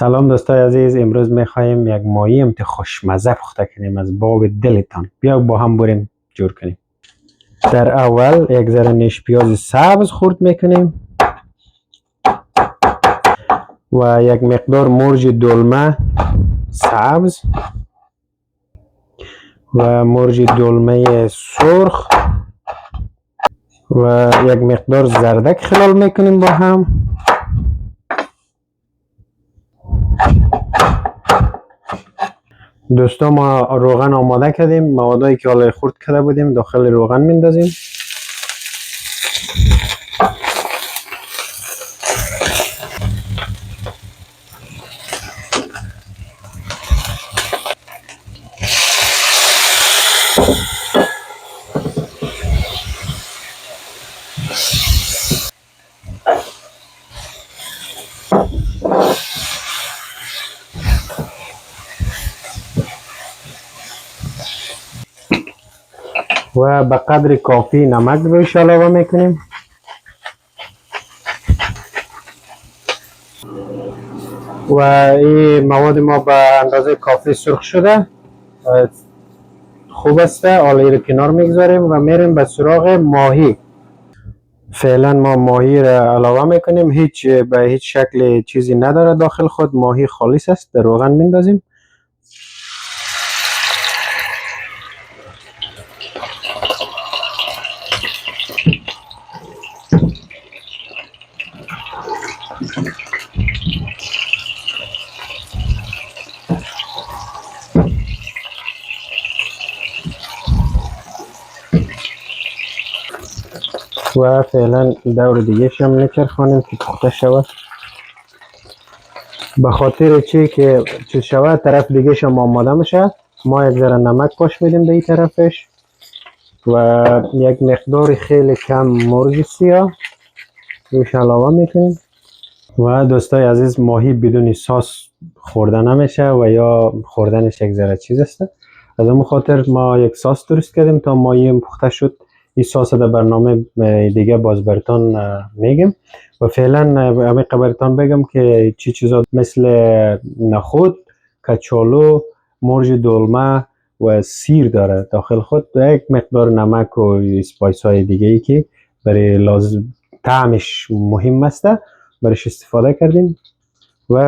سلام دوستای عزیز، امروز میخوایم یک ماهی امتی خوشمزه پخته کنیم از باب دلتان. بیا با هم بریم جور کنیم. در اول یک ذره نیش پیاز سبز خورد میکنیم و یک مقدار مرچ دلمه سبز و مرچ دلمه سرخ و یک مقدار زردک خلال میکنیم با هم. دوستا ما روغن آماده کردیم، موادایی که حالا خورد کرده بودیم داخل روغن میندازیم. و به قدر کافی نمک روش علاوه میکنیم و این مواد ما به اندازه کافی سرخ شده خوب است. حالا رو کنار میگذاریم و میریم به سراغ ماهی. فعلا ما ماهی را علاوه میکنیم، به هیچ شکل چیزی نداره داخل خود، ماهی خالص است. در روغن میندازیم و فعلا دور دیگه شم نچرخانیم که پخته شود. به خاطر که چیز شود طرف دیگه شم آماده میشه، ما یک ذره نمک پاش میدیم به این طرفش و یک مقدار خیلی کم مرچ سیاه روش علاوه میکنیم. و دوستای عزیز، ماهی بدون ساس خورده نمیشه و یا خوردنش یک ذره چیز است. از اون خاطر ما یک ساس درست کردیم تا ماهی پخته شد. این ساس در برنامه دیگه باز براتون میگم. و فعلا همین براتون بگم که چی چیزا مثل نخود، کچالو، مرچ دلمه و سیر داره داخل خود و یک مقدار نمک و اسپایس های دیگه ای که برای لازم طعمش مهم است برش استفاده کردیم. و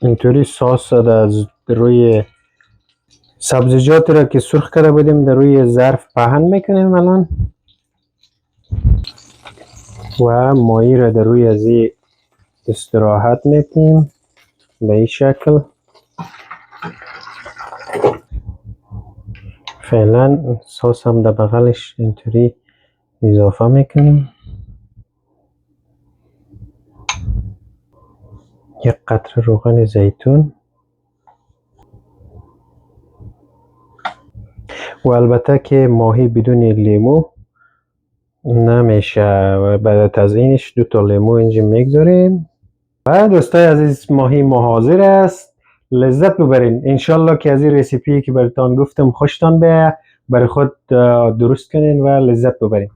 اینطوری ساس از روی سبزیجات را که سرخ کرده بودیم در روی ظرف پهن میکنیم الان و ماهی را در روی از این استراحت میکنیم به این شکل. فعلا ساس هم در بغلش اینطوری اضافه میکنیم. یک قطره روغن زیتون و البته که ماهی بدون لیمو نمیشه و بعد از اینش 2 لیمو اینجا میگذاریم. و دوستای عزیز، ماهی ما حاضر است. لذت ببرین. انشالله که از این رسیپی که براتون گفتم خوشتان بیاید، برای خود درست کنین و لذت ببرین.